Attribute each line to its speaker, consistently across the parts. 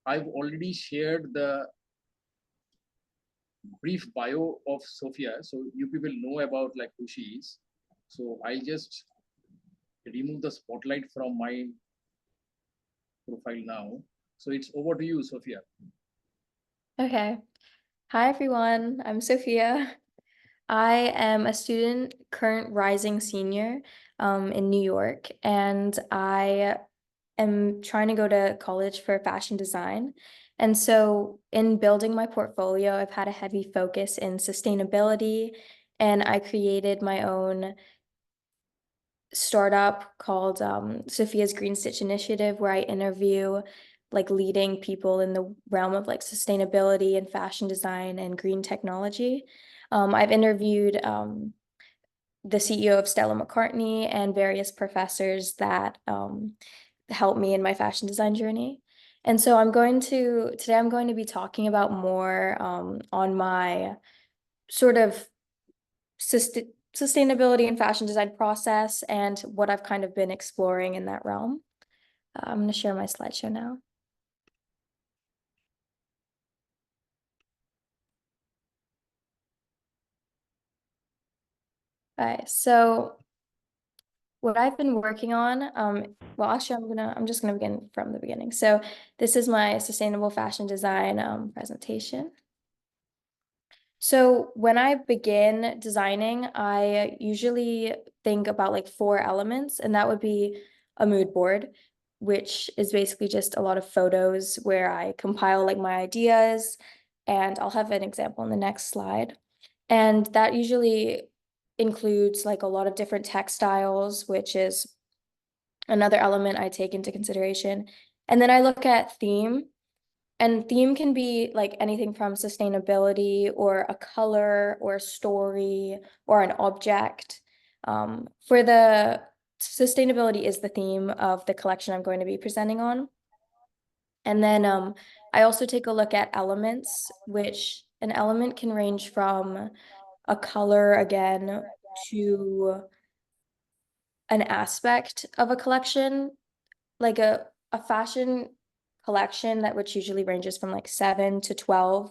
Speaker 1: I've already shared the brief bio of Sophia, so you people know about like who she is. So I just remove the spotlight from my profile now. So it's over to you, Sophia.
Speaker 2: Okay. Hi, everyone. I'm Sophia. I am a student, current rising senior in New York, and I am trying to go to college for fashion design. And so, in building my portfolio, I've had a heavy focus in sustainability, and I created my own startup called Sophia's Green Stitch Initiative, where I interview like leading people in the realm of like sustainability and fashion design and green technology. I've interviewed the CEO of Stella McCartney and various professors that helped me in my fashion design journey. And so today I'm going to be talking about more on my sort of sustainability and fashion design process and what I've kind of been exploring in that realm. I'm going to share my slideshow now. Okay, so what I've been working on, well, actually, I'm just gonna begin from the beginning. So this is my sustainable fashion design presentation. So when I begin designing, I usually think about like 4 elements, and that would be a mood board, which is basically just a lot of photos where I compile like my ideas, and I'll have an example in the next slide. And that usually includes like a lot of different textiles, which is another element I take into consideration. And then I look at theme, and theme can be like anything from sustainability or a color or a story or an object. For the sustainability is the theme of the collection I'm going to be presenting on. And then I also take a look at elements, which an element can range from a color again to an aspect of a collection, like a fashion collection that which usually ranges from like 7 to 12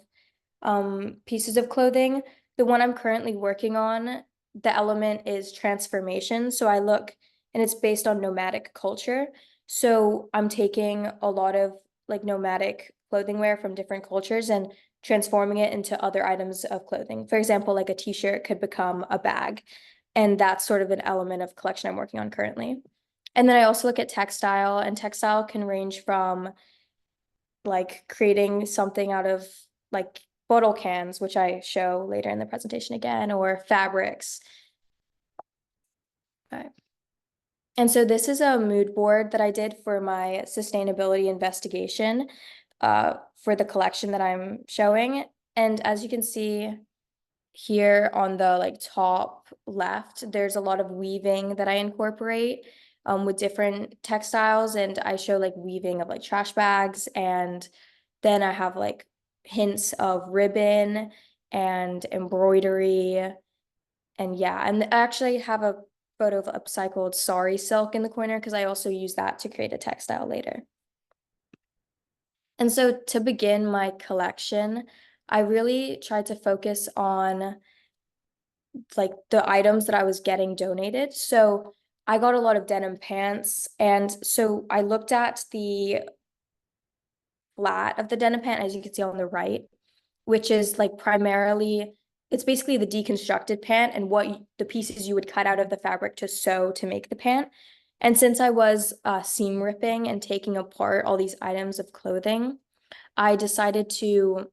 Speaker 2: pieces of clothing. The one I'm currently working on, the element is transformation. So I look, and it's based on nomadic culture. So I'm taking a lot of like nomadic clothing wear from different cultures and transforming it into other items of clothing. For example, like a t-shirt could become a bag. And that's sort of an element of collection I'm working on currently. And then I also look at textile, and textile can range from like creating something out of like bottle cans, which I show later in the presentation again, or fabrics. Okay. And so this is a mood board that I did for my sustainability investigation for the collection that I'm showing. And as you can see here on the like top left, there's a lot of weaving that I incorporate with different textiles, and I show like weaving of like trash bags, and then I have like hints of ribbon and embroidery, and yeah, and I actually have a photo of upcycled sari silk in the corner because I also use that to create a textile later. And so to begin my collection, I really tried to focus on like the items that I was getting donated. So I got a lot of denim pants. And so I looked at the flat of the denim pant, as you can see on the right, which is like primarily, it's basically the deconstructed pant and what the pieces you would cut out of the fabric to sew to make the pant. And since I was seam ripping and taking apart all these items of clothing, I decided to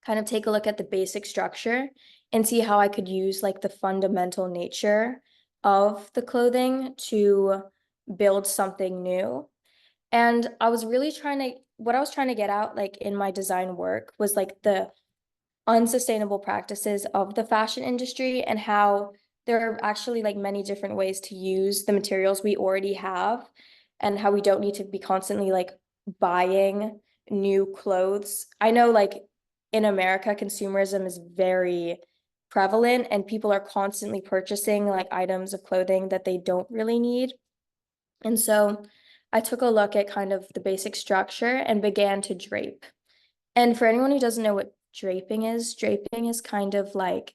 Speaker 2: kind of take a look at the basic structure and see how I could use like the fundamental nature of the clothing to build something new. And what I was trying to get out like in my design work was like the unsustainable practices of the fashion industry and how there are actually like many different ways to use the materials we already have, and how we don't need to be constantly like buying new clothes. I know like in America, consumerism is very prevalent and people are constantly purchasing like items of clothing that they don't really need. And so I took a look at kind of the basic structure and began to drape. And for anyone who doesn't know what draping is kind of like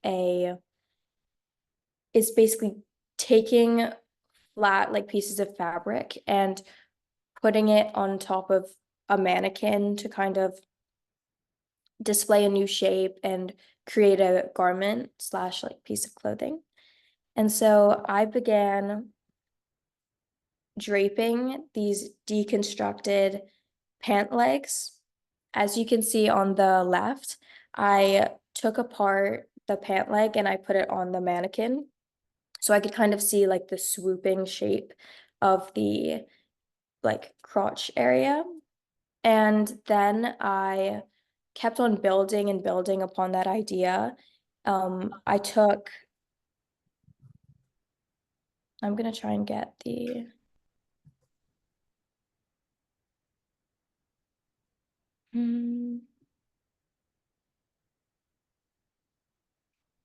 Speaker 2: it's basically taking flat like pieces of fabric and putting it on top of a mannequin to kind of display a new shape and create a garment slash like piece of clothing. And so I began draping these deconstructed pant legs. As you can see on the left, I took apart the pant leg and I put it on the mannequin. So I could kind of see like the swooping shape of the like crotch area. And then I kept on building and building upon that idea. I took, I'm gonna try and get the,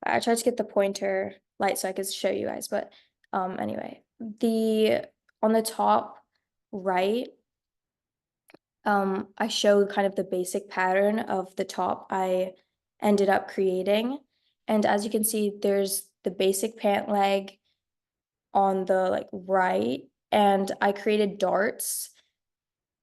Speaker 2: I tried to get the pointer light so I could show you guys, but anyway, on the top right, I showed kind of the basic pattern of the top I ended up creating. And as you can see, there's the basic pant leg on the like right, and I created darts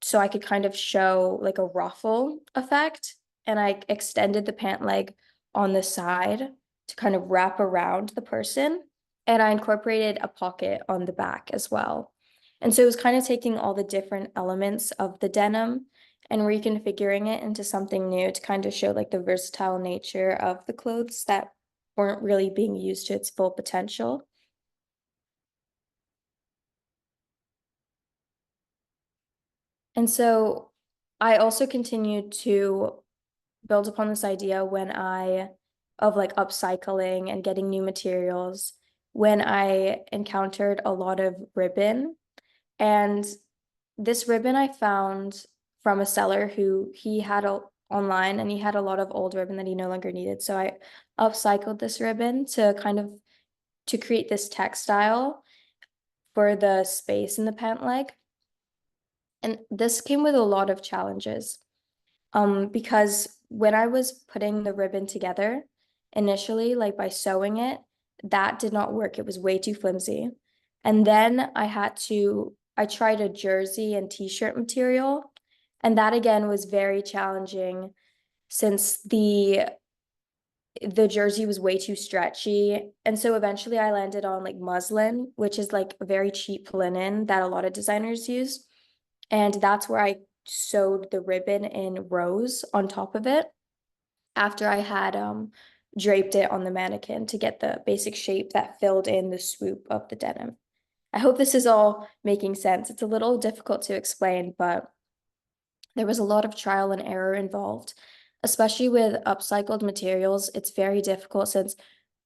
Speaker 2: so I could kind of show like a ruffle effect. And I extended the pant leg on the side to kind of wrap around the person. And I incorporated a pocket on the back as well. And so it was kind of taking all the different elements of the denim and reconfiguring it into something new to kind of show like the versatile nature of the clothes that weren't really being used to its full potential. And so I also continued to build upon this idea of like upcycling and getting new materials when I encountered a lot of ribbon. And this ribbon I found from a seller who he had online, and he had a lot of old ribbon that he no longer needed. So I upcycled this ribbon to kind of to create this textile for the space in the pant leg. And this came with a lot of challenges. Because when I was putting the ribbon together initially, like by sewing it, that did not work. It was way too flimsy. And then I tried a jersey and t-shirt material, and that again was very challenging since the jersey was way too stretchy. And so eventually I landed on like muslin, which is like a very cheap linen that a lot of designers use. And that's where I sewed the ribbon in rows on top of it after I had draped it on the mannequin to get the basic shape that filled in the swoop of the denim. I hope this is all making sense. It's a little difficult to explain, but there was a lot of trial and error involved, especially with upcycled materials. It's very difficult since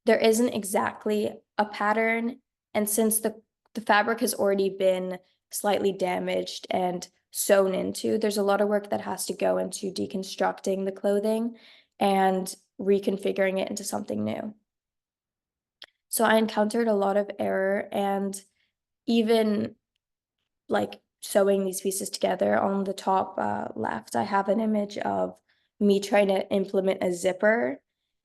Speaker 2: there isn't exactly a pattern, and since the fabric has already been slightly damaged and sewn into, there's a lot of work that has to go into deconstructing the clothing and reconfiguring it into something new. So I encountered a lot of error, and even like sewing these pieces together on the top left, I have an image of me trying to implement a zipper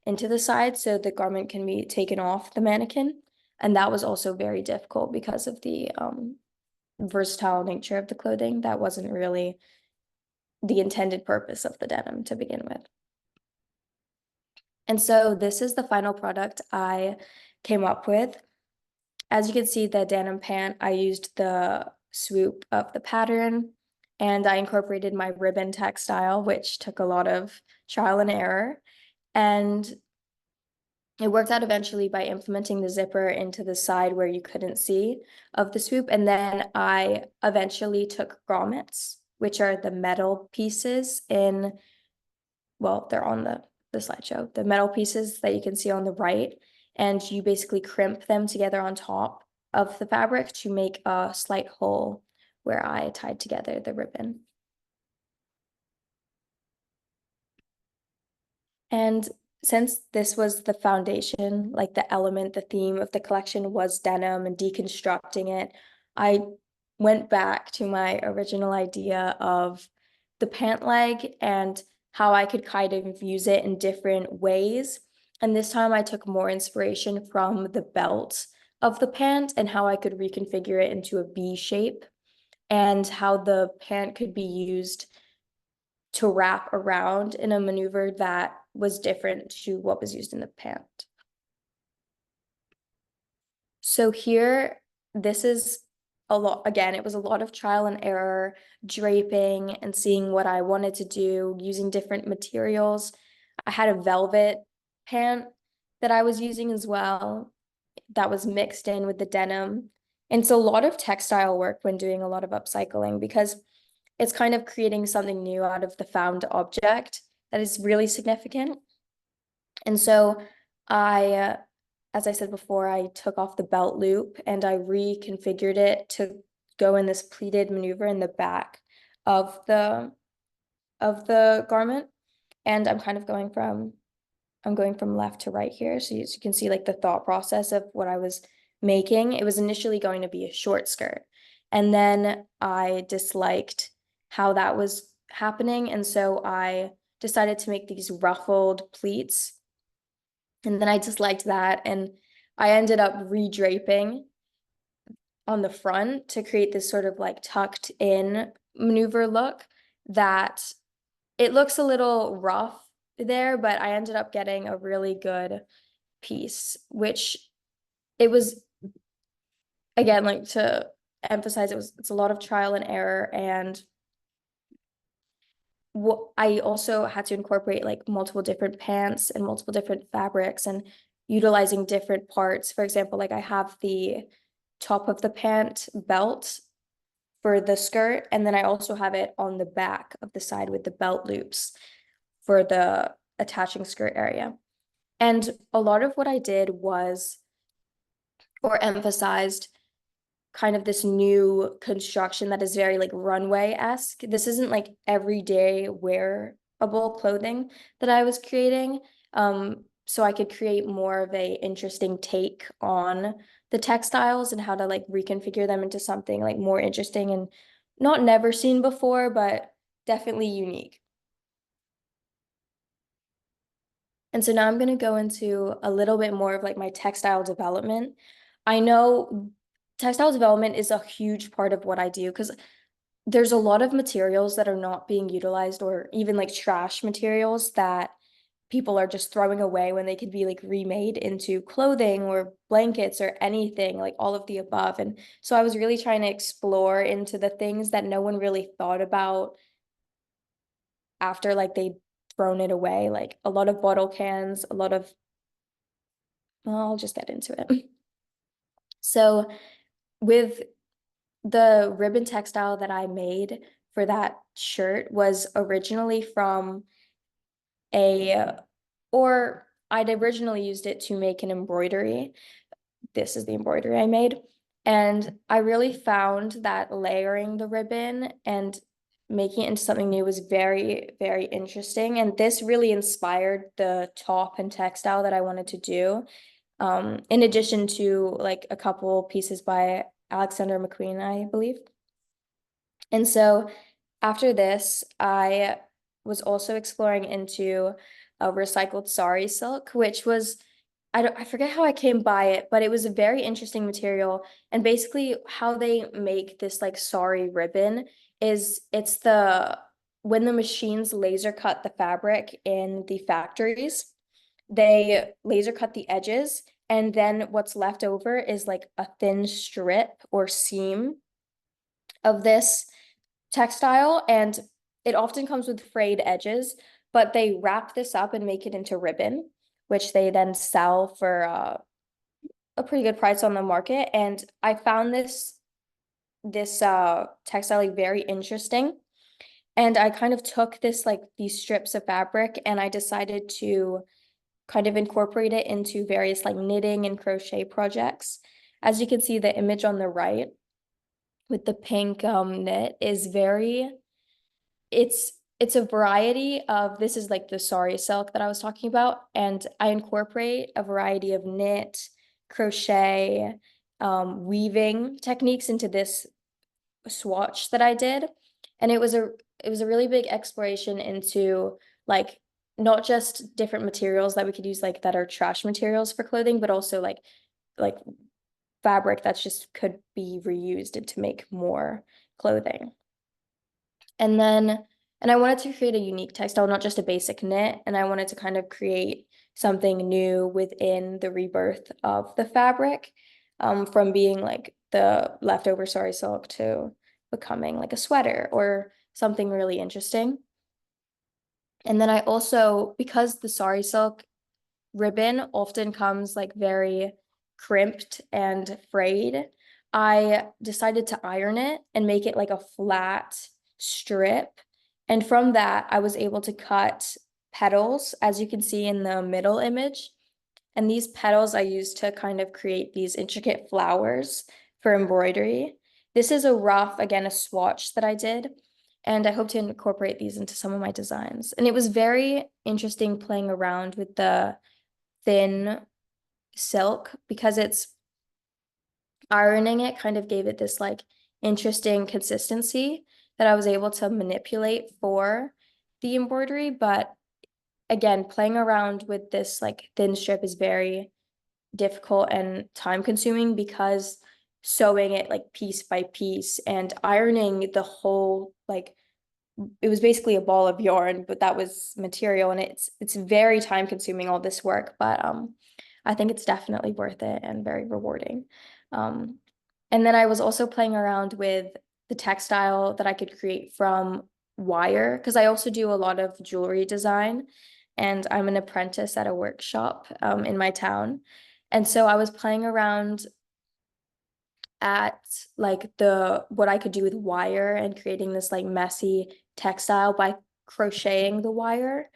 Speaker 2: into the side so the garment can be taken off the mannequin. And that was also very difficult because of the versatile nature of the clothing. That wasn't really the intended purpose of the denim to begin with. And so this is the final product I came up with. As you can see, the denim pant, I used the swoop of the pattern, and I incorporated my ribbon textile, which took a lot of trial and error. And it worked out eventually by implementing the zipper into the side where you couldn't see of the swoop. And then I eventually took grommets, which are the metal pieces well, they're on the slideshow, the metal pieces that you can see on the right. And you basically crimp them together on top of the fabric to make a slight hole where I tied together the ribbon. And since this was the foundation, like the element, the theme of the collection was denim and deconstructing it, I went back to my original idea of the pant leg and how I could kind of use it in different ways. And this time I took more inspiration from the belt of the pant and how I could reconfigure it into a V shape, and how the pant could be used to wrap around in a maneuver that was different to what was used in the pant. So here, this is a lot, again, it was a lot of trial and error, draping and seeing what I wanted to do, using different materials. I had a velvet pant that I was using as well that was mixed in with the denim. And it's a lot of textile work when doing a lot of upcycling, because it's kind of creating something new out of the found object that is really significant. And so as I said before, I took off the belt loop and I reconfigured it to go in this pleated maneuver in the back of the garment. And I'm kind of going from left to right here. So you can see like the thought process of what I was making. It was initially going to be a short skirt, and then I disliked how that was happening. And so I decided to make these ruffled pleats. And then I disliked that. And I ended up redraping on the front to create this sort of like tucked in maneuver look that it looks a little rough there, but I ended up getting a really good piece, which it was, again, like to emphasize, it's a lot of trial and error. And what I also had to incorporate like multiple different pants and multiple different fabrics and utilizing different parts. For example, like I have the top of the pant belt for the skirt, and then I also have it on the back of the side with the belt loops for the attaching skirt area. And a lot of what I did was, or emphasized, kind of this new construction that is very like runway-esque. This isn't like everyday wearable clothing that I was creating. So I could create more of a interesting take on the textiles and how to like reconfigure them into something like more interesting and not never seen before, but definitely unique. And so now I'm going to go into a little bit more of like my textile development. I know textile development is a huge part of what I do because there's a lot of materials that are not being utilized, or even like trash materials that people are just throwing away when they could be like remade into clothing or blankets or anything, like all of the above. And so I was really trying to explore into the things that no one really thought about after like they'd thrown it away, like a lot of bottle cans, a lot of, well, I'll just get into it. So with the ribbon textile that I made for that shirt was originally from or I'd originally used it to make an embroidery. This is the embroidery I made. And I really found that layering the ribbon and making it into something new was very, very interesting. And this really inspired the top and textile that I wanted to do. In addition to like a couple pieces by Alexander McQueen, I believe. And so after this, I was also exploring into a recycled sari silk, which was, I forget how I came by it, but it was a very interesting material. And basically how they make this like sari ribbon is when the machines laser cut the fabric in the factories, they laser cut the edges, and then what's left over is like a thin strip or seam of this textile, and it often comes with frayed edges, but they wrap this up and make it into ribbon, which they then sell for a pretty good price on the market. And I found this textile like very interesting. And I kind of took these strips of fabric and I decided to kind of incorporate it into various like knitting and crochet projects. As you can see, the image on the right with the pink knit is it's a variety of, this is like the sari silk that I was talking about, and I incorporate a variety of knit, crochet, weaving techniques into this swatch that I did. And it was a really big exploration into like not just different materials that we could use like that are trash materials for clothing, but also like fabric that's just could be reused to make more clothing. And then, and I wanted to create a unique textile, not just a basic knit. And I wanted to kind of create something new within the rebirth of the fabric, from being like the leftover sari silk to becoming like a sweater or something really interesting. And then I also, because the sari silk ribbon often comes like very crimped and frayed, I decided to iron it and make it like a flat strip. And from that, I was able to cut petals, as you can see in the middle image. And these petals I used to kind of create these intricate flowers for embroidery. This is a rough, again, a swatch that I did. And I hope to incorporate these into some of my designs. And it was very interesting playing around with the thin silk because it's ironing it kind of gave it this like interesting consistency that I was able to manipulate for the embroidery. But again, playing around with this like thin strip is very difficult and time consuming because sewing it like piece by piece and ironing the whole like it was basically a ball of yarn, but that was material, and it's very time consuming, all this work, but I think it's definitely worth it and very rewarding. Um, and then I was also playing around with the textile that I could create from wire, because I also do a lot of jewelry design, and I'm an apprentice at a workshop in my town. And so I was playing around at like the what I could do with wire and creating this like messy textile by crocheting the wire,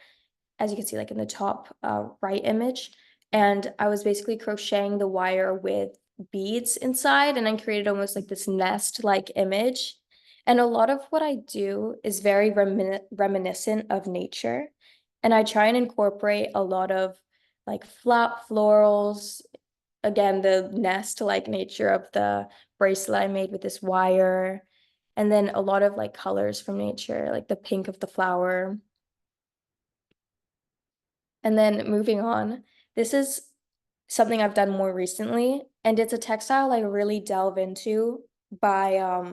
Speaker 2: as you can see like in the top right image. And I was basically crocheting the wire with beads inside, and then created almost like this nest like image. And a lot of what I do is very reminiscent of nature. And I try and incorporate a lot of like flat florals, again, the nest-like nature of the bracelet I made with this wire, and then a lot of like colors from nature, like the pink of the flower. And then moving on, this is something I've done more recently, and it's a textile I really delve into by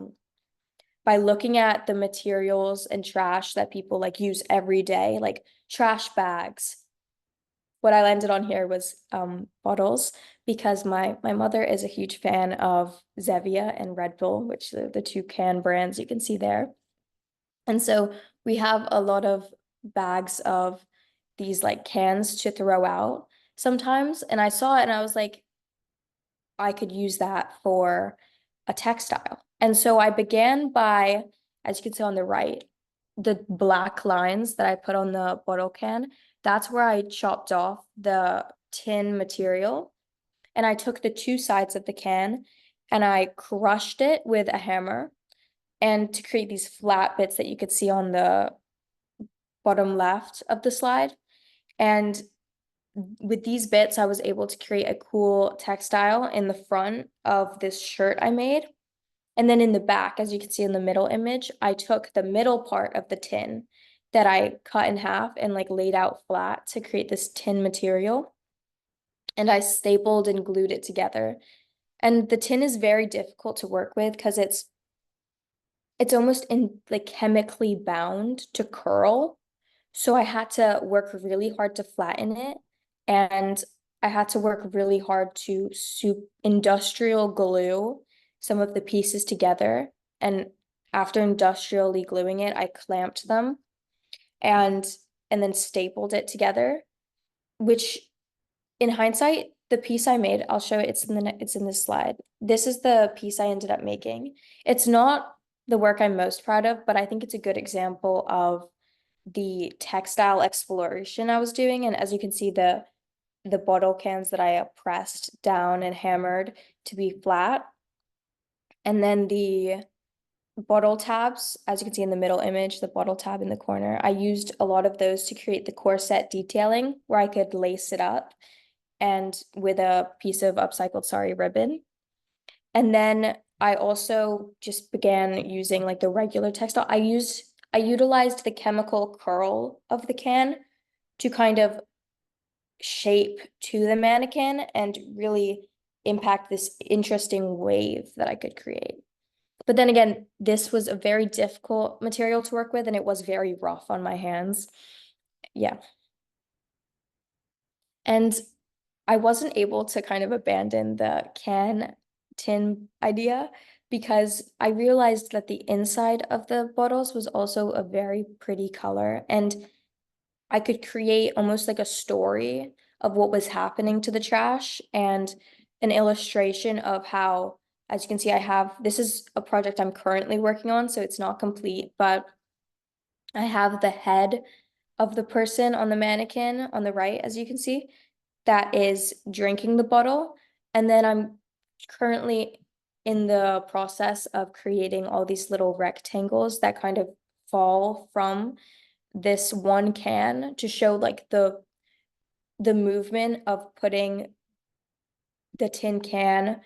Speaker 2: looking at the materials and trash that people like use every day, like trash bags. What I landed on here was bottles, because my mother is a huge fan of Zevia and Red Bull, which are the two can brands you can see there. And so we have a lot of bags of these like cans to throw out sometimes. And I saw it and I was like, I could use that for a textile. And so I began by, as you can see on the right, the black lines that I put on the bottle can, that's where I chopped off the tin material. And I took the two sides of the can and I crushed it with a hammer, and to create these flat bits that you could see on the bottom left of the slide. And with these bits, I was able to create a cool textile in the front of this shirt I made. And then in the back, as you can see in the middle image, I took the middle part of the tin that I cut in half and like laid out flat to create this tin material. And I stapled and glued it together. And the tin is very difficult to work with because it's almost in like chemically bound to curl. So I had to work really hard to flatten it. And I had to work really hard to industrial glue some of the pieces together. And after industrially gluing it, I clamped them and then stapled it together, which in hindsight, the piece I made, I'll show it, it's in this slide. This is the piece I ended up making. It's not the work I'm most proud of, but I think it's a good example of the textile exploration I was doing. And as you can see, the bottle cans that I pressed down and hammered to be flat. And then the bottle tabs, as you can see in the middle image, the bottle tab in the corner, I used a lot of those to create the corset detailing where I could lace it up and with a piece of upcycled sari ribbon. And then I also just began using like the regular textile. I utilized the chemical curl of the can to kind of shape to the mannequin and really impact this interesting wave that I could create. But then again, this was a very difficult material to work with, and it was very rough on my hands. Yeah. And I wasn't able to kind of abandon the can tin idea because I realized that the inside of the bottles was also a very pretty color, and I could create almost like a story of what was happening to the trash and an illustration of how, as you can see, this is a project I'm currently working on, so it's not complete, but I have the head of the person on the mannequin on the right, as you can see, that is drinking the bottle. And then I'm currently in the process of creating all these little rectangles that kind of fall from this one can to show like the movement of putting the tin can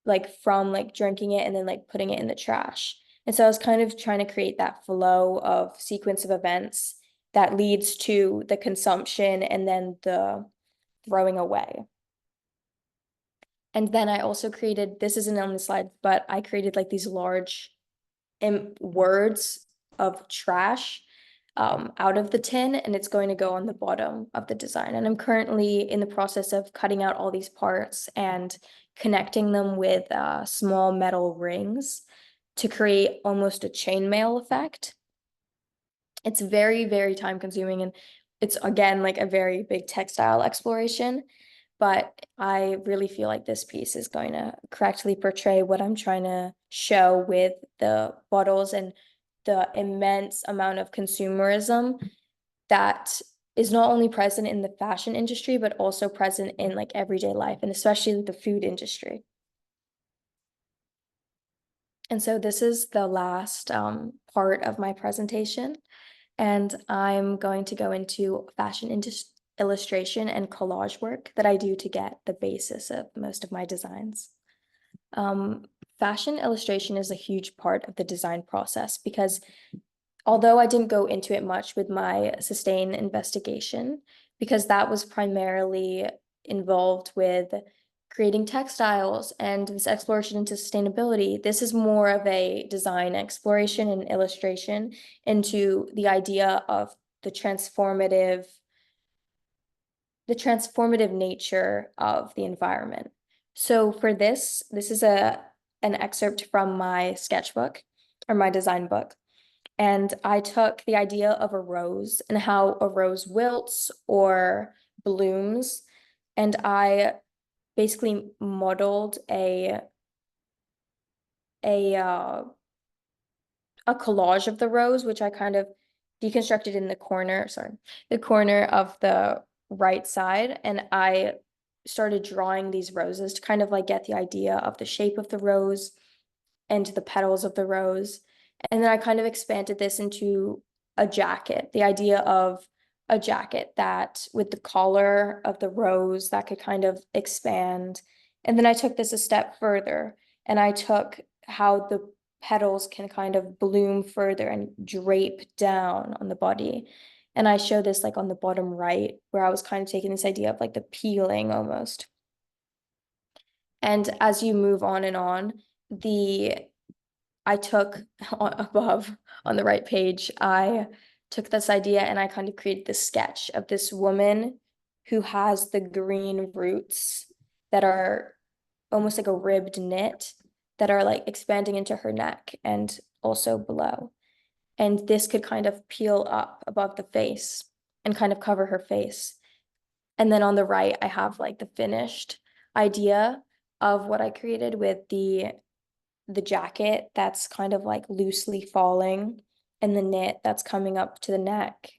Speaker 2: like from like drinking it and then like putting it in the trash. And so I was kind of trying to create that flow of sequence of events that leads to the consumption and then the throwing away. And then I also created, this isn't on the slide, but I created like these large words of trash out of the tin, and it's going to go on the bottom of the design. And I'm currently in the process of cutting out all these parts and connecting them with small metal rings to create almost a chainmail effect. It's very, very time consuming, and it's again like a very big textile exploration. But I really feel like this piece is going to correctly portray what I'm trying to show with the bottles and the immense amount of consumerism that is not only present in the fashion industry, but also present in like everyday life, and especially the food industry. And so this is the last part of my presentation, and I'm going to go into fashion illustration and collage work that I do to get the basis of most of my designs. Fashion illustration is a huge part of the design process because although I didn't go into it much with my sustained investigation, because that was primarily involved with creating textiles and this exploration into sustainability, this is more of a design exploration and illustration into the idea of the transformative nature of the environment. So for this is an excerpt from my sketchbook or my design book. And I took the idea of a rose and how a rose wilts or blooms, and I basically modeled a uh, a collage of the rose, which I kind of deconstructed in the corner of the right side. And I started drawing these roses to kind of like get the idea of the shape of the rose and the petals of the rose. And then I kind of expanded this into a jacket, the idea of a jacket that with the collar of the rose that could kind of expand. And then I took this a step further and I took how the petals can kind of bloom further and drape down on the body. And I show this like on the bottom right, where I was kind of taking this idea of like the peeling almost. And as you move on and on, I took above on the right page, I took this idea and I kind of created this sketch of this woman who has the green roots that are almost like a ribbed knit that are like expanding into her neck and also below. And this could kind of peel up above the face and kind of cover her face. And then on the right, I have like the finished idea of what I created with the jacket that's kind of like loosely falling and the knit that's coming up to the neck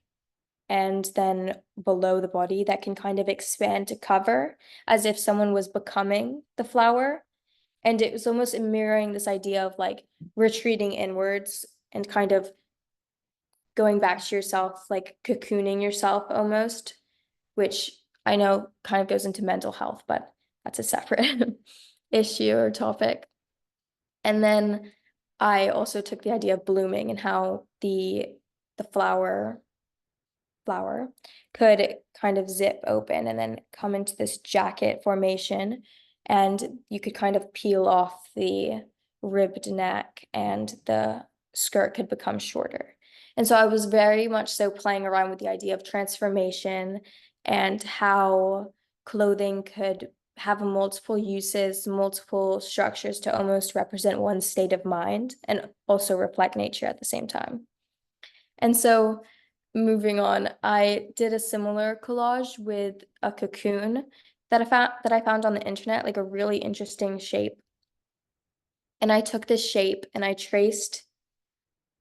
Speaker 2: and then below the body that can kind of expand to cover as if someone was becoming the flower. And it was almost mirroring this idea of like retreating inwards and kind of going back to yourself, like cocooning yourself almost, which I know kind of goes into mental health, but that's a separate issue or topic. And then I also took the idea of blooming and how the flower could kind of zip open and then come into this jacket formation. And you could kind of peel off the ribbed neck and the skirt could become shorter. And so I was very much so playing around with the idea of transformation and how clothing could have multiple uses, multiple structures to almost represent one state of mind and also reflect nature at the same time. And so moving on, I did a similar collage with a cocoon that I found on the internet, like a really interesting shape. And I took this shape and I traced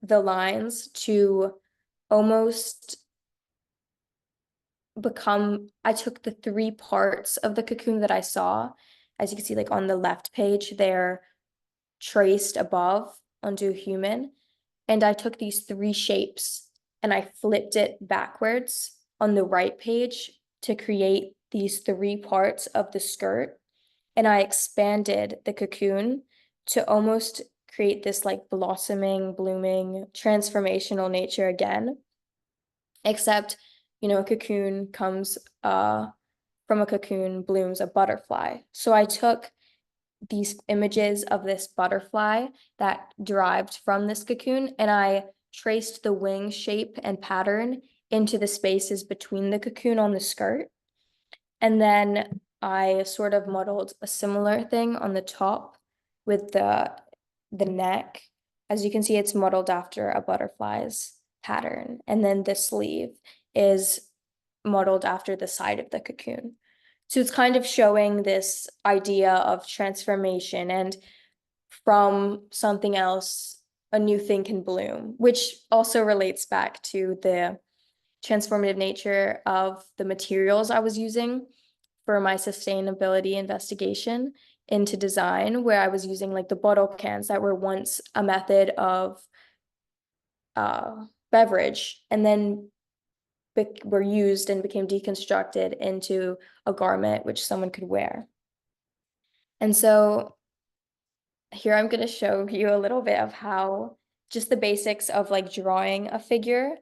Speaker 2: the lines to almost I took the three parts of the cocoon that I saw. As you can see, like on the left page, they're traced above onto a human. And I took these three shapes and I flipped it backwards on the right page to create these three parts of the skirt. And I expanded the cocoon to almost create this like blossoming, blooming, transformational nature again. Except, a cocoon comes from a cocoon blooms a butterfly. So I took these images of this butterfly that derived from this cocoon, and I traced the wing shape and pattern into the spaces between the cocoon on the skirt. And then I sort of modeled a similar thing on the top with the neck. As you can see, it's modeled after a butterfly's pattern. And then the sleeve is modeled after the side of the cocoon. So it's kind of showing this idea of transformation and from something else, a new thing can bloom, which also relates back to the transformative nature of the materials I was using for my sustainability investigation into design, where I was using like the bottle cans that were once a method of beverage and then were used and became deconstructed into a garment which someone could wear. And so here I'm going to show you a little bit of how just the basics of like drawing a figure.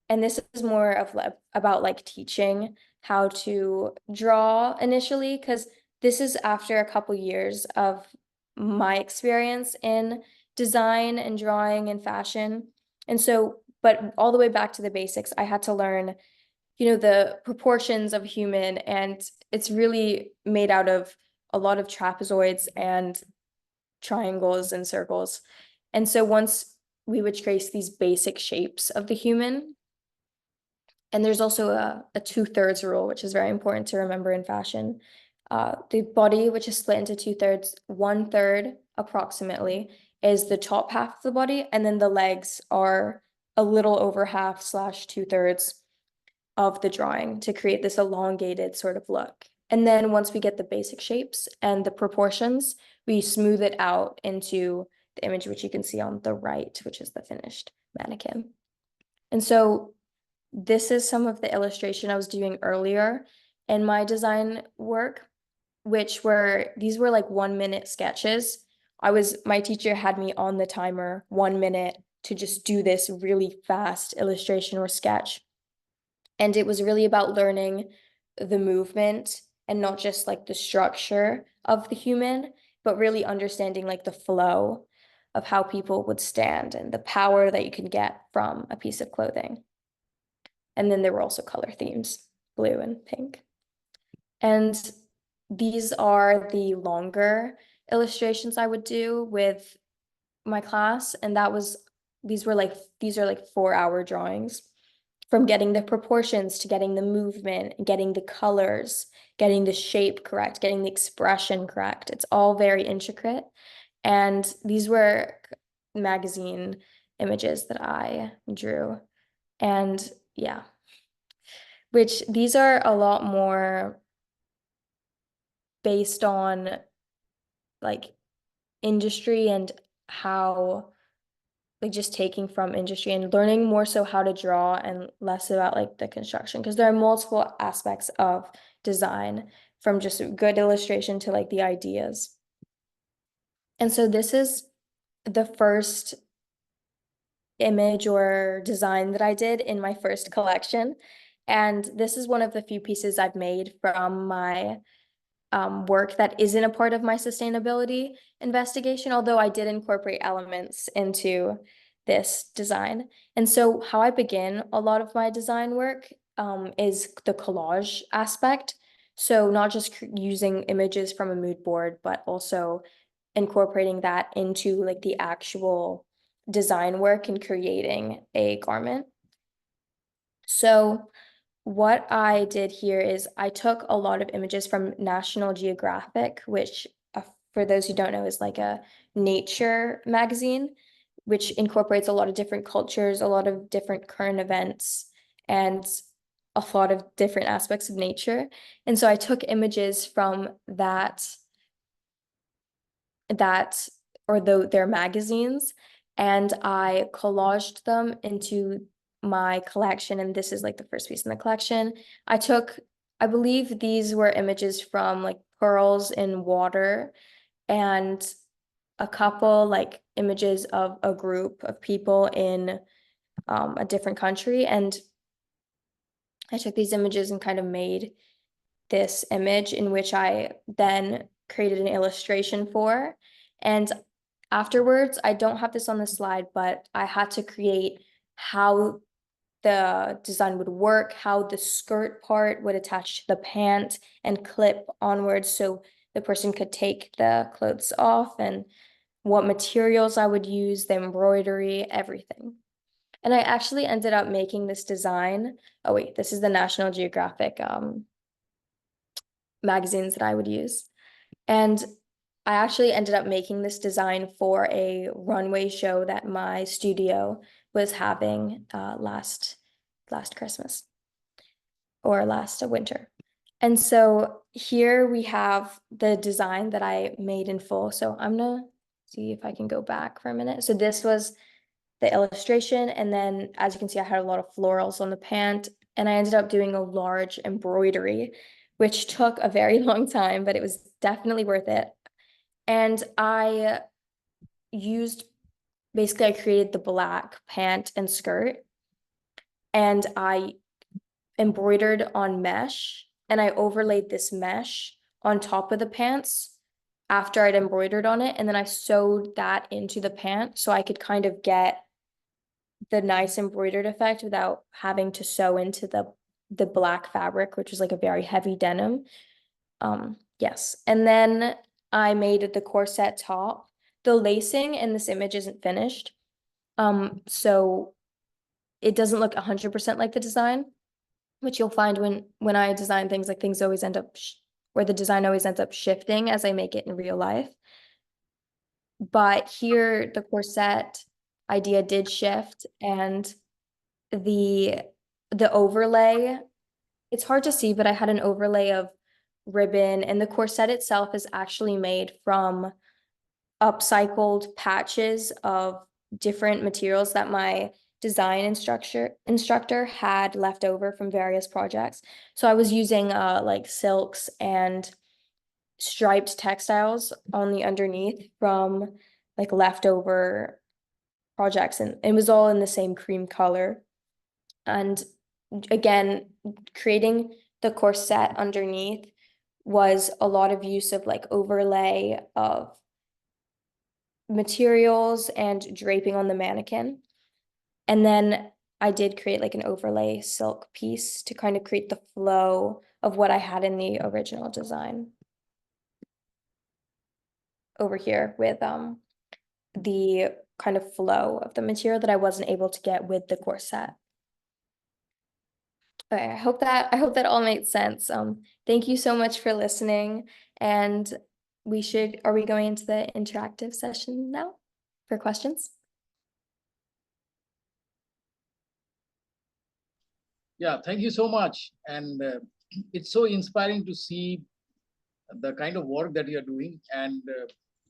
Speaker 2: And this is more of about like teaching how to draw initially, because this is after a couple years of my experience in design and drawing and fashion. And so, but all the way back to the basics, I had to learn, the proportions of a human, and it's really made out of a lot of trapezoids and triangles and circles. And so once we would trace these basic shapes of the human, and there's also a 2/3 rule, which is very important to remember in fashion. The body, which is split into 2/3, 1/3 approximately is the top half of the body, and then the legs are a little over half / 2/3 of the drawing to create this elongated sort of look. And then once we get the basic shapes and the proportions, we smooth it out into the image, which you can see on the right, which is the finished mannequin. And so this is some of the illustration I was doing earlier in my design work, these were like 1-minute sketches. My teacher had me on the timer 1 minute to just do this really fast illustration or sketch. And it was really about learning the movement and not just like the structure of the human, but really understanding like the flow of how people would stand and the power that you can get from a piece of clothing. And then there were also color themes, blue and pink. And these are the longer illustrations I would do with my class. And these are like 4-hour drawings, from getting the proportions to getting the movement, getting the colors, getting the shape correct, getting the expression correct. It's all very intricate. And these were magazine images that I drew. And yeah, which these are a lot more based on like industry and how like just taking from industry and learning more so how to draw and less about like the construction, because there are multiple aspects of design, from just good illustration to like the ideas. And so this is the first image or design that I did in my first collection. And this is one of the few pieces I've made from my work that isn't a part of my sustainability investigation, although I did incorporate elements into this design. And so how I begin a lot of my design work is the collage aspect. So not just using images from a mood board, but also incorporating that into like the actual design work and creating a garment. So what I did here is I took a lot of images from National Geographic, which for those who don't know is like a nature magazine, which incorporates a lot of different cultures, a lot of different current events, and a lot of different aspects of nature. And so I took images from their magazines, and I collaged them into my collection. And this is like the first piece in the collection. I believe these were images from like pearls in water, and a couple like images of a group of people in a different country. And I took these images and kind of made this image in which I then created an illustration for. And afterwards, I don't have this on the slide, but I had to create how the design would work, how the skirt part would attach to the pant and clip onwards so the person could take the clothes off, and what materials I would use, the embroidery, everything. And I actually ended up making this design. Oh wait, this is the National Geographic magazines that I would use. And I actually ended up making this design for a runway show that my studio was having last Christmas or last winter. And so here we have the design that I made in full. So I'm gonna see if I can go back for a minute. So this was the illustration, and then as you can see, I had a lot of florals on the pant, and I ended up doing a large embroidery, which took a very long time, but it was definitely worth it. And I created the black pant and skirt, and I embroidered on mesh, and I overlaid this mesh on top of the pants after I'd embroidered on it, and then I sewed that into the pant so I could kind of get the nice embroidered effect without having to sew into the black fabric, which was like a very heavy denim. Yes. And then I made the corset top. The lacing in this image isn't finished. So it doesn't look 100% like the design, which you'll find when I design things, like things always end up where the design always ends up shifting as I make it in real life. But here the corset idea did shift, and the overlay, it's hard to see, but I had an overlay of ribbon, and the corset itself is actually made from upcycled patches of different materials that my design instructor had left over from various projects. So I was using like silks and striped textiles on the underneath from like leftover projects, and it was all in the same cream color. And again, creating the corset underneath was a lot of use of like overlay of materials and draping on the mannequin. And then I did create like an overlay silk piece to kind of create the flow of what I had in the original design over here with the kind of flow of the material that I wasn't able to get with the corset. Okay, I hope that all made sense. Thank you so much for listening, and are we going into the interactive session now for questions?
Speaker 1: Yeah, thank you so much. And it's so inspiring to see the kind of work that you're doing. And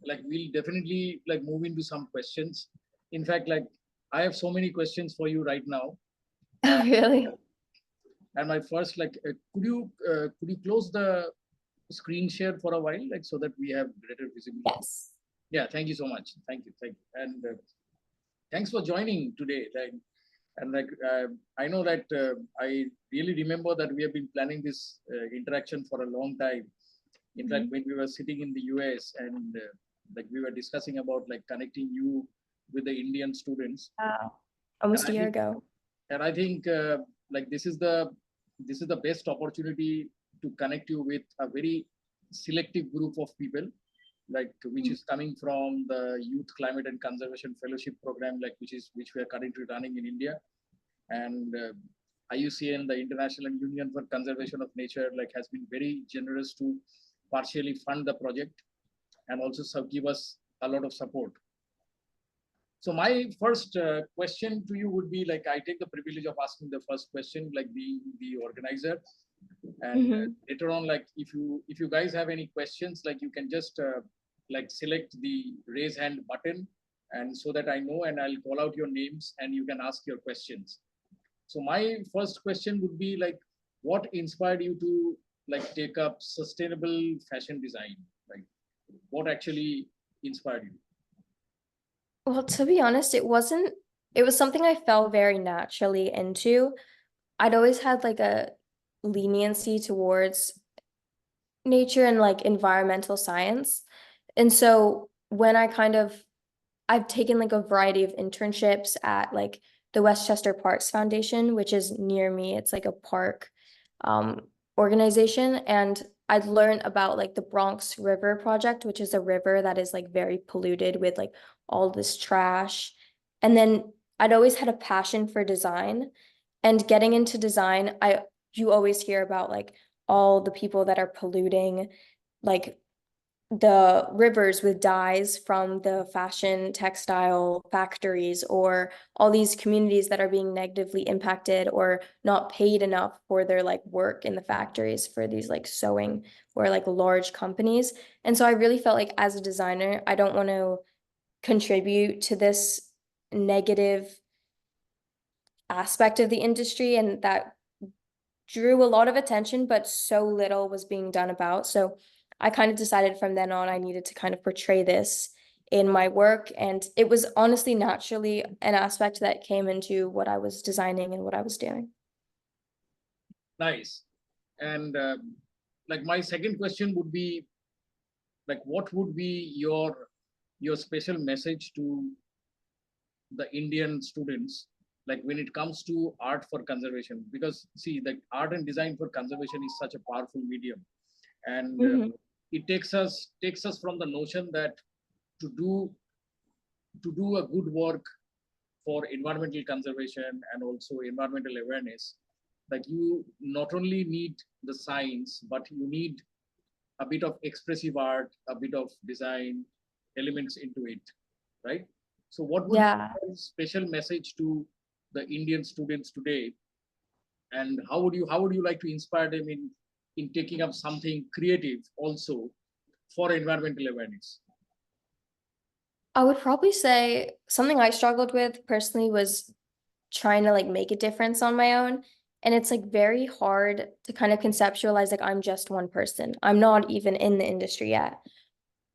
Speaker 1: like, we'll definitely like move into some questions. In fact, like, I have so many questions for you right now.
Speaker 2: Oh, really?
Speaker 1: And my first, like, could you close the screen share for a while, like, so that we have greater visibility?
Speaker 2: Yes.
Speaker 1: Yeah, thank you so much. Thank you. And thanks for joining today. I know that I really remember that we have been planning this interaction for a long time. In fact, when we were sitting in the US and we were discussing about like connecting you with the Indian students.
Speaker 2: Wow. Almost a year
Speaker 1: think,
Speaker 2: ago.
Speaker 1: and I think like this is the best opportunity to connect you with a very selective group of people, like which is coming from the Youth Climate and Conservation Fellowship Program, like which we are currently running in India, and IUCN, the International Union for Conservation of Nature, like has been very generous to partially fund the project and also give us a lot of support. So my first question to you would be like, I take the privilege of asking the first question, like being the organizer, and later on, like if you guys have any questions, like you can just like select the raise hand button, and so that I know, and I'll call out your names and you can ask your questions. So my first question would be like, what inspired you to like take up sustainable fashion design? Like, what actually inspired you?
Speaker 2: Well, to be honest, it was something I fell very naturally into. I'd always had like a leniency towards nature and like environmental science. And so when I've taken like a variety of internships at like the Westchester Parks Foundation, which is near me. It's like a park um, organization. And I'd learned about like the Bronx River Project, which is a river that is like very polluted with like all this trash. And then I'd always had a passion for design. And getting into design, you always hear about like all the people that are polluting, like the rivers with dyes from the fashion textile factories, or all these communities that are being negatively impacted or not paid enough for their like work in the factories for these like sewing or like large companies. And so I really felt like as a designer, I don't want to contribute to this negative aspect of the industry, and that drew a lot of attention, but so little was being done about. So I kind of decided from then on I needed to kind of portray this in my work. And it was honestly naturally an aspect that came into what I was designing and what I was doing.
Speaker 1: Nice. And like my second question would be like, what would be your special message to the Indian students, like when it comes to art for conservation? Because see, the art and design for conservation is such a powerful medium, and it takes us from the notion that to do a good work for environmental conservation and also environmental awareness, like you not only need the science, but you need a bit of expressive art, a bit of design elements into it, right? So what would be a special message to the Indian students today, and how would you like to inspire them in taking up something creative also for environmental awareness?
Speaker 2: I would probably say something I struggled with personally was trying to like make a difference on my own. And it's like very hard to kind of conceptualize like I'm just one person. I'm not even in the industry yet.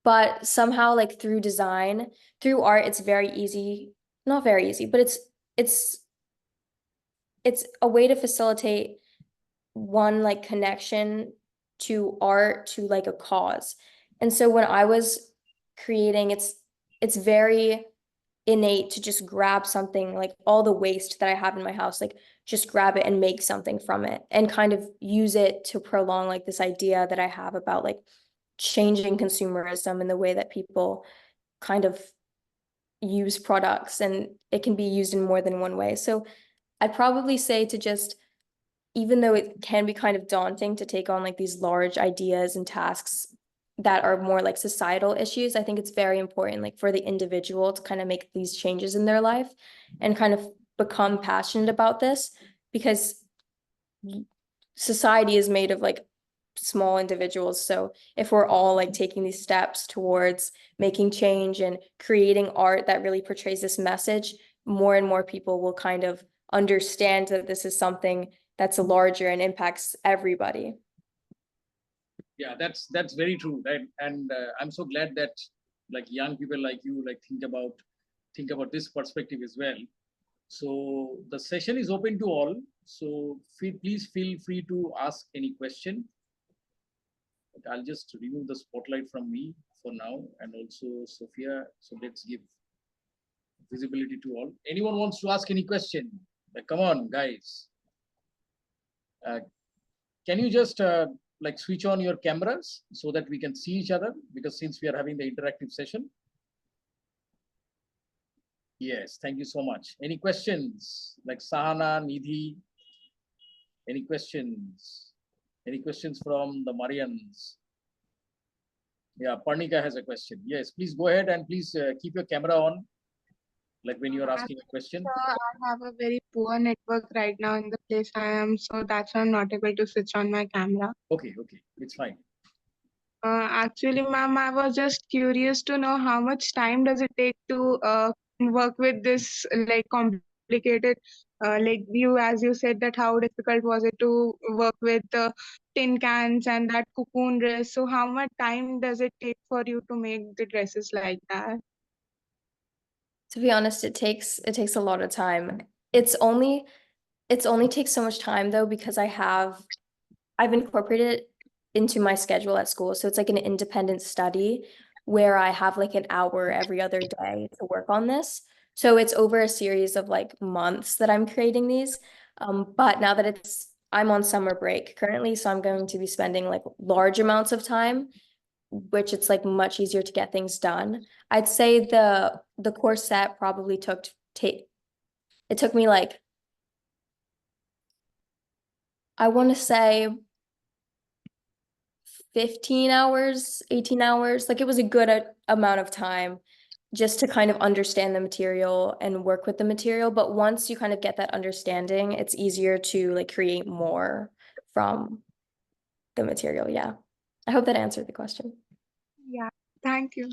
Speaker 2: But somehow like through design, through art, it's very easy, not very easy, but it's it's a way to facilitate one like connection to art, to like a cause. And so when I was creating, it's very innate to just grab something, like all the waste that I have in my house, like just grab it and make something from it and kind of use it to prolong like this idea that I have about like changing consumerism and the way that people kind of use products, and it can be used in more than one way. So I'd probably say to just, even though it can be kind of daunting to take on like these large ideas and tasks that are more like societal issues, I think it's very important like for the individual to kind of make these changes in their life and kind of become passionate about this, because society is made of like small individuals. So if we're all like taking these steps towards making change and creating art that really portrays this message, more and more people will kind of understand that this is something that's larger and impacts everybody.
Speaker 1: Yeah, that's very true, right? And I'm so glad that like young people like you like think about this perspective as well. So the session is open to all. So please feel free to ask any question. But I'll just remove the spotlight from me for now, and also Sophia. So let's give visibility to all. Anyone wants to ask any question? Like, come on, guys. Can you just like switch on your cameras so that we can see each other? Because since we are having the interactive session. Yes, thank you so much. Any questions? Like Sahana, Nidhi? Any questions? Any questions from the Marians? Yeah, Parnika has a question. Yes, please go ahead and please keep your camera on, like when you are asking a question.
Speaker 3: I have a very poor network right now in the place I am, so that's why I'm not able to switch on my camera.
Speaker 1: Okay, it's fine.
Speaker 3: Actually, ma'am, I was just curious to know how much time does it take to work with this like complicated, like you, as you said that how difficult was it to work with the tin cans and that cocoon dress. So how much time does it take for you to make the dresses like that?
Speaker 2: To be honest, it takes a lot of time. It's only takes so much time though because I've incorporated it into my schedule at school. So it's like an independent study where I have like an hour every other day to work on this. So it's over a series of like months that I'm creating these. But now that I'm on summer break currently, so I'm going to be spending like large amounts of time, which it's like much easier to get things done. I'd say the course set probably it took me like, I want to say 15 hours, 18 hours. Like it was a good amount of time just to kind of understand the material and work with the material. But once you kind of get that understanding, it's easier to like create more from the material. Yeah. I hope that answered the question.
Speaker 3: Yeah, thank you.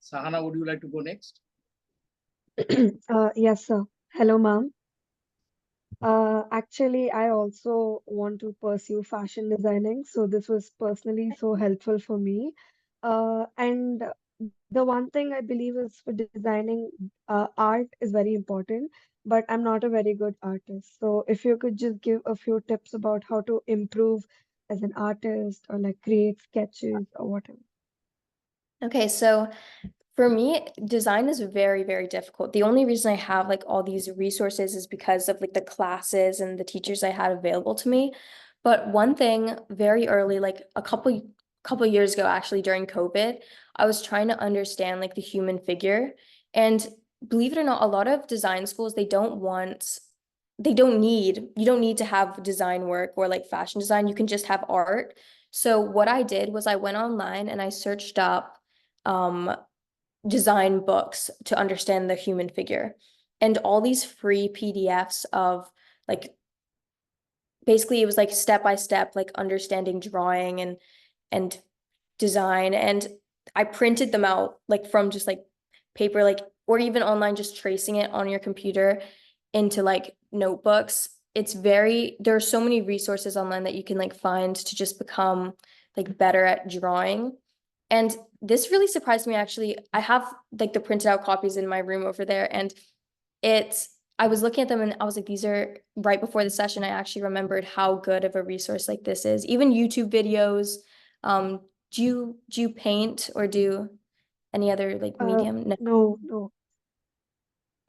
Speaker 1: Sahana, would you like to go next?
Speaker 4: Yes, sir. Hello, ma'am. Actually, I also want to pursue fashion designing, so this was personally so helpful for me. And the one thing I believe is for designing, art is very important, but I'm not a very good artist. So if you could just give a few tips about how to improve as an artist or like create sketches or whatever.
Speaker 2: Okay, so for me, design is very, very difficult. The only reason I have like all these resources is because of like the classes and the teachers I had available to me. But one thing very early, like a couple years ago, actually during COVID, I was trying to understand like the human figure. And believe it or not, a lot of design schools, you don't need to have design work or like fashion design. You can just have art. So what I did was I went online and I searched up um design books to understand the human figure. And all these free PDFs of like basically it was like step by step, like understanding drawing and design. And I printed them out like from just like paper, like or even online, just tracing it on your computer into like notebooks. There are so many resources online that you can like find to just become like better at drawing. And this really surprised me, actually. I have like the printed out copies in my room over there. And I was looking at them and I was like, these are right before the session. I actually remembered how good of a resource like this is. Even YouTube videos. Do you paint or do any other like medium? No.
Speaker 4: No.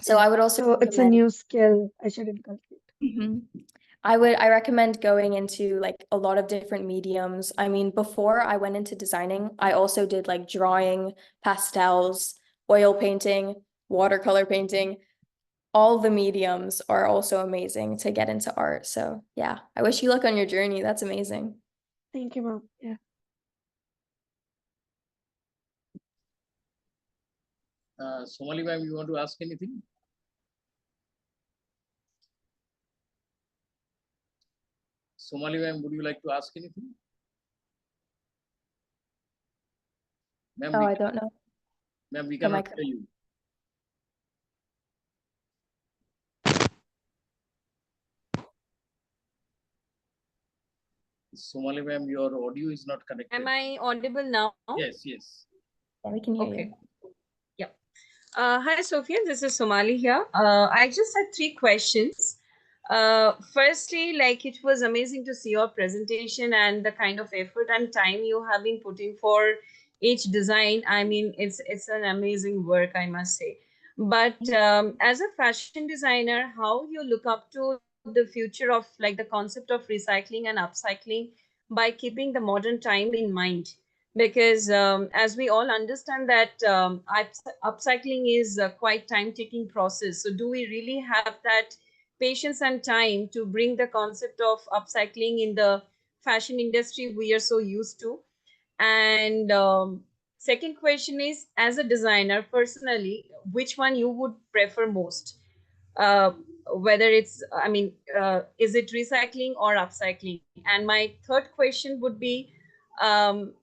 Speaker 2: So I would also
Speaker 4: So it's a
Speaker 2: recommend.
Speaker 4: new skill I should inculcate.
Speaker 2: Mhm. I recommend going into like a lot of different mediums. I mean, before I went into designing, I also did like drawing, pastels, oil painting, watercolor painting. All the mediums are also amazing to get into art. So yeah, I wish you luck on your journey. That's amazing.
Speaker 4: Thank you, ma'am. Yeah.
Speaker 1: Somali ma'am, you want to ask anything? Somali ma'am, would you like to ask anything? Ma'am,
Speaker 2: Oh, I don't know.
Speaker 1: Ma'am, we
Speaker 2: The
Speaker 1: cannot
Speaker 2: micro.
Speaker 1: hear you. Somali ma'am, your audio is not connected.
Speaker 5: Am I audible now?
Speaker 1: Yes, yes.
Speaker 2: Yeah, we can hear
Speaker 5: Okay.
Speaker 2: you.
Speaker 5: Yeah. Hi, Sophia. This is Somali here. I just had 3 questions. Firstly, like it was amazing to see your presentation and the kind of effort and time you have been putting for each design. I mean, it's an amazing work, I must say. But as a fashion designer, how you look up to the future of like the concept of recycling and upcycling by keeping the modern time in mind? Because as we all understand that upcycling is a quite time-taking process. So do we really have that patience and time to bring the concept of upcycling in the fashion industry we are so used to? And second question is, as a designer, personally, which one you would prefer most? Uh, whether it's, I mean, is it recycling or upcycling? And my third question would be, um,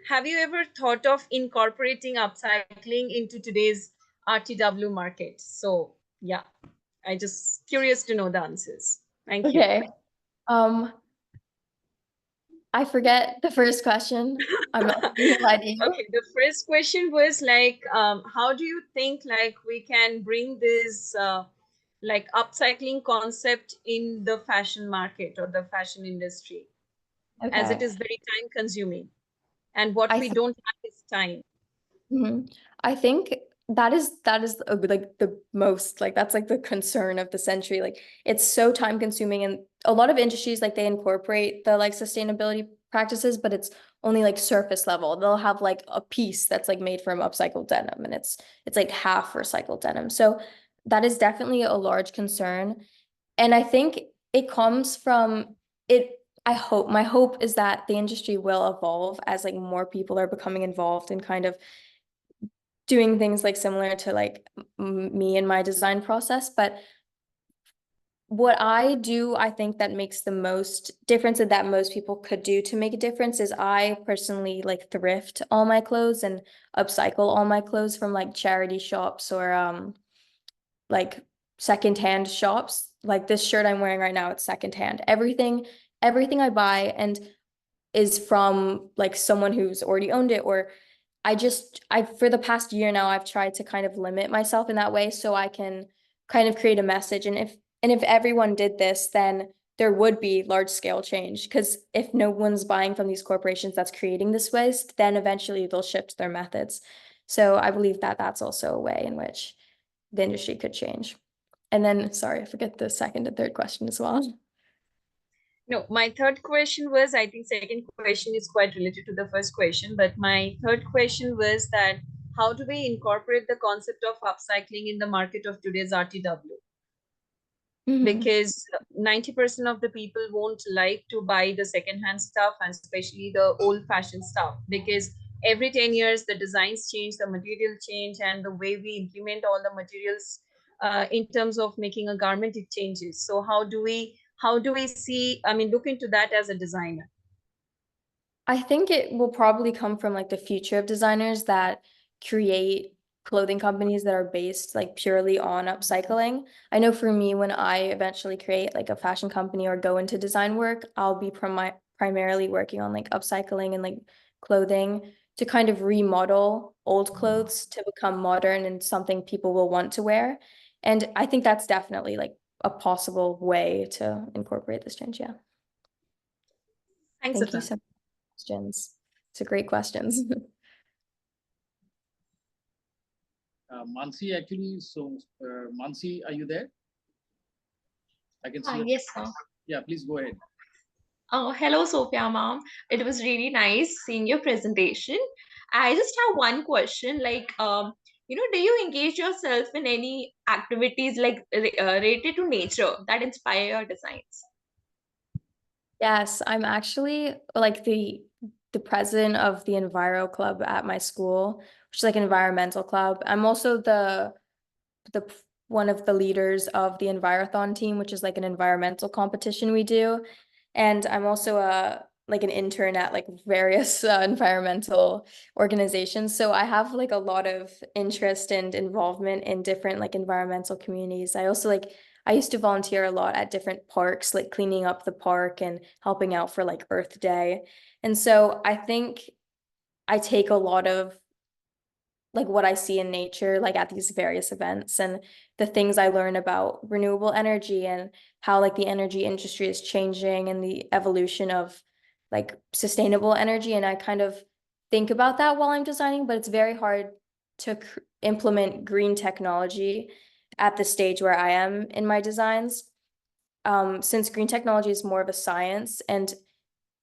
Speaker 5: have you ever thought of incorporating upcycling into today's RTW market? So yeah, I just curious to know the answers. Thank you.
Speaker 2: Okay. I forget the first question. I'm not gonna lie to you.
Speaker 5: Okay, the first question was like, how do you think like we can bring this like upcycling concept in the fashion market or the fashion industry, as it
Speaker 2: Okay.
Speaker 5: is very time consuming, and what
Speaker 2: I
Speaker 5: we don't have is time.
Speaker 2: I think that is like the most like that's like the concern of the century. Like it's so time consuming, and a lot of industries like they incorporate the like sustainability practices, but it's only like surface level. They'll have like a piece that's like made from upcycled denim, and it's like half recycled denim. So that is definitely a large concern. And I think it comes from it. My hope is that the industry will evolve as like more people are becoming involved in kind of doing things like similar to like me and my design process. But what I do, I think that makes the most difference and that most people could do to make a difference is I personally like thrift all my clothes and upcycle all my clothes from like charity shops or like secondhand shops. Like this shirt I'm wearing right now, it's secondhand. Everything I buy and is from like someone who's already owned it, or I for the past year now I've tried to kind of limit myself in that way so I can kind of create a message. And if everyone did this, then there would be large scale change, because if no one's buying from these corporations that's creating this waste, then eventually they'll shift their methods. So I believe that that's also a way in which the industry could change. And then, sorry, I forget the second and third question as well.
Speaker 5: No, my third question was, I think second question is quite related to the first question, but my third question was that how do we incorporate the concept of upcycling in the market of today's RTW? Because 90% of the people won't like to buy the secondhand stuff, and especially the old fashioned stuff, because every 10 years the designs change, the material change, and the way we implement all the materials in terms of making a garment, it changes. So how do we see, I mean, look into that as a designer?
Speaker 2: I think it will probably come from like the future of designers that create clothing companies that are based like purely on upcycling. I know for me, when I eventually create like a fashion company or go into design work, I'll be primarily working on like upcycling and like clothing to kind of remodel old clothes to become modern and something people will want to wear. And I think that's definitely like a possible way to incorporate this change. Yeah.
Speaker 5: Thanks,
Speaker 2: Thank you
Speaker 5: Atan.
Speaker 2: so much. Questions. It's a great questions.
Speaker 1: Mansi, actually, Mansi, are you there? I can see your.
Speaker 6: Yes, sir.
Speaker 1: Yeah, please go ahead.
Speaker 6: Hello, Sophia, ma'am. It was really nice seeing your presentation. I just have one question. Do you engage yourself in any activities like related to nature that inspire your designs?
Speaker 2: Yes, I'm actually like the president of the Enviro Club at my school, which is like an environmental club. I'm also the one of the leaders of the Envirothon team, which is like an environmental competition we do. And I'm also like an intern at like various environmental organizations. So I have like a lot of interest and involvement in different like environmental communities. I also like I used to volunteer a lot at different parks, like cleaning up the park and helping out for like Earth Day. And so I think I take a lot of like what I see in nature, like at these various events, and the things I learn about renewable energy and how like the energy industry is changing and the evolution of like sustainable energy. And I kind of think about that while I'm designing, but it's very hard to implement green technology at the stage where I am in my designs. Since green technology is more of a science, and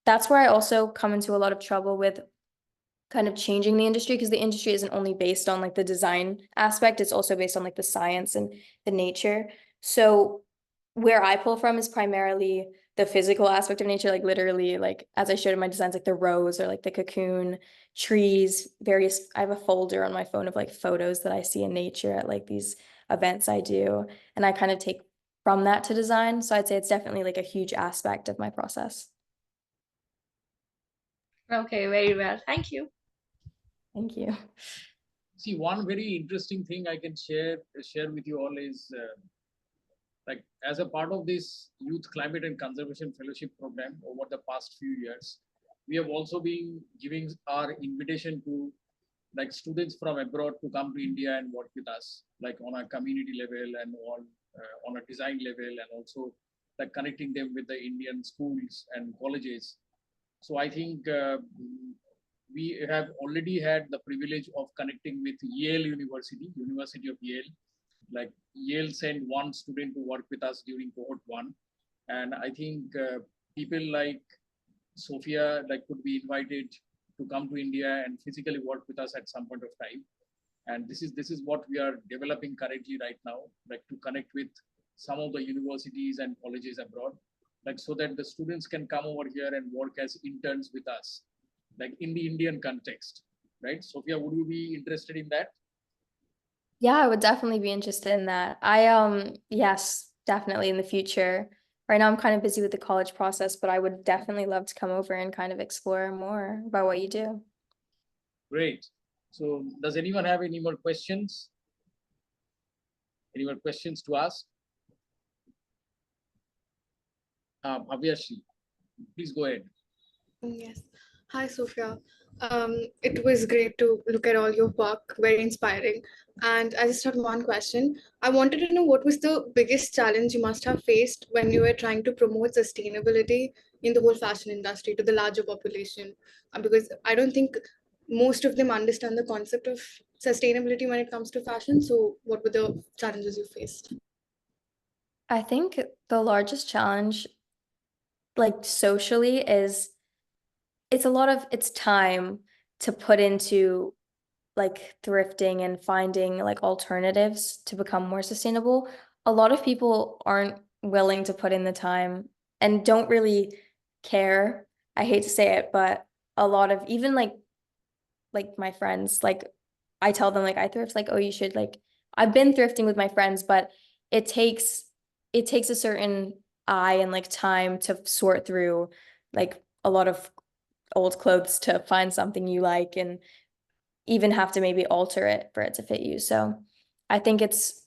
Speaker 2: that's where I also come into a lot of trouble with kind of changing the industry, because the industry isn't only based on like the design aspect, it's also based on like the science and the nature. So where I pull from is primarily the physical aspect of nature, like literally, like as I showed in my designs, like the rose or like the cocoon, trees, various, I have a folder on my phone of like photos that I see in nature at like these events I do. And I kind of take from that to design. So I'd say it's definitely like a huge aspect of my process.
Speaker 6: Okay, very well. Thank you.
Speaker 2: Thank you.
Speaker 1: See, one very interesting thing I can share with you all is like as a part of this Youth Climate and Conservation Fellowship program over the past few years, we have also been giving our invitation to like students from abroad to come to India and work with us, like on a community level and on a design level, and also like connecting them with the Indian schools and colleges. So I think we have already had the privilege of connecting with Yale University, University of Yale. Like Yale sent one student to work with us during cohort 1. And I think people like Sophia like could be invited to come to India and physically work with us at some point of time. And this is what we are developing currently right now, like to connect with some of the universities and colleges abroad, like so that the students can come over here and work as interns with us, like in the Indian context, right? Sophia, would you be interested in that?
Speaker 2: Yeah, I would definitely be interested in that. Yes, definitely in the future. Right now I'm kind of busy with the college process, but I would definitely love to come over and kind of explore more about what you do.
Speaker 1: Great. So does anyone have any more questions? Any more questions to ask? Abhyashi, please go ahead.
Speaker 7: Yes. Hi, Sophia. It was great to look at all your work, very inspiring. And I just had one question. I wanted to know what was the biggest challenge you must have faced when you were trying to promote sustainability in the whole fashion industry to the larger population? Because I don't think most of them understand the concept of sustainability when it comes to fashion. So, what were the challenges you faced?
Speaker 2: I think the largest challenge, like socially, is it's time to put into like thrifting and finding like alternatives to become more sustainable. A lot of people aren't willing to put in the time and don't really care. I hate to say it, but a lot of even like my friends, like I tell them like I thrift, like, oh, you should like I've been thrifting with my friends, but it takes a certain eye and like time to sort through like a lot of old clothes to find something you like, and even have to maybe alter it for it to fit you. So I think it's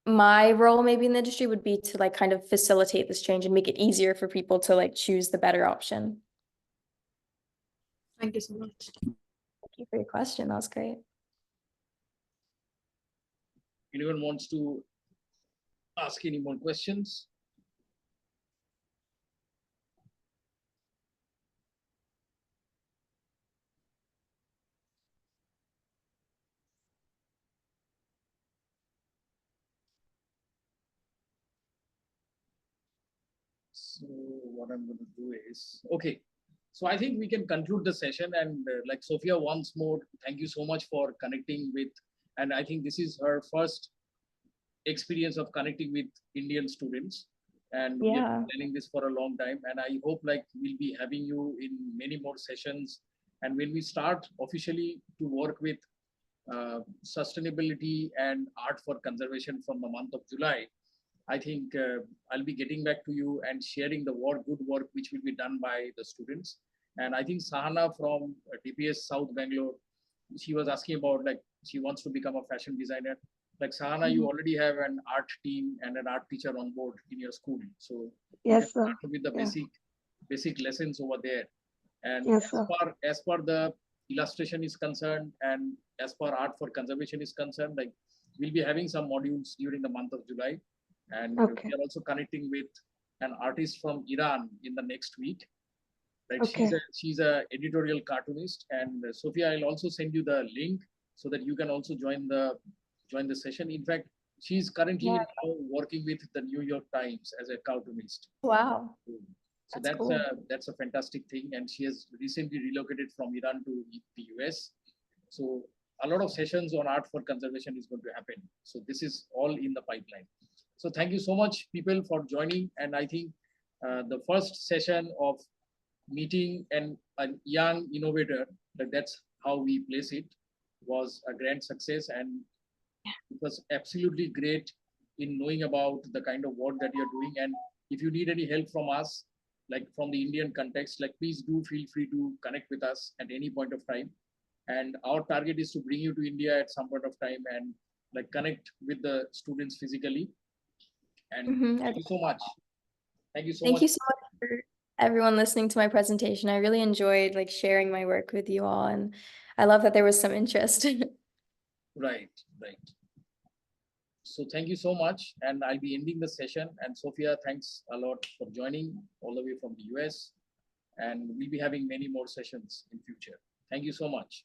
Speaker 2: my role maybe in the industry would be to like kind of facilitate this change and make it easier for people to like choose the better option.
Speaker 7: Thank you so much.
Speaker 2: Thank you for your question. That was great.
Speaker 1: Anyone wants to ask any more questions? So what I'm going to do is, okay. So I think we can conclude the session, and like Sophia, once more, thank you so much for connecting with, and I think this is her first experience of connecting with Indian students, and we have been planning this for a long time, and I hope like we'll be having you in many more sessions, and when we start officially to work with sustainability and art for conservation from the month of July, I think I'll be getting back to you and sharing the good work which will be done by the students. And I think Sahana from DPS South Bangalore, she was asking about like she wants to become a fashion designer. Like Sahana, you already have an art team and an art teacher on board in your school. So you
Speaker 4: Yes,
Speaker 1: can
Speaker 4: sir.
Speaker 1: start with the
Speaker 4: Yeah.
Speaker 1: basic lessons over there. And
Speaker 4: Yes, sir.
Speaker 1: as per the illustration is concerned, and as per art for conservation is concerned, like we'll be having some modules during the month of July. And
Speaker 4: Okay.
Speaker 1: we are also connecting with an artist from Iran in the next week. Right?
Speaker 4: Okay.
Speaker 1: She's a editorial cartoonist. And Sophia, I'll also send you the link so that you can also join the session. In fact, she's currently
Speaker 2: Yeah.
Speaker 1: now working with the New York Times as a cartoonist.
Speaker 2: Wow.
Speaker 1: So
Speaker 2: That's cool.
Speaker 1: that's a fantastic thing. And she has recently relocated from Iran to the US. So a lot of sessions on art for conservation is going to happen. So this is all in the pipeline. So thank you so much, people, for joining. And I think the first session of meeting a young innovator, that's how we place it, was a grand success. And it was absolutely great in knowing about the kind of work that you're doing. And if you need any help from us, like from the Indian context, like please do feel free to connect with us at any point of time. And our target is to bring you to India at some point of time and like connect with the students physically. And thank you so much. Thank you so much.
Speaker 2: Thank you so much for everyone listening to my presentation. I really enjoyed like sharing my work with you all, and I love that there was some interest.
Speaker 1: Right. So thank you so much. And I'll be ending the session. And Sophia, thanks a lot for joining all the way from the US. And we'll be having many more sessions in future. Thank you so much.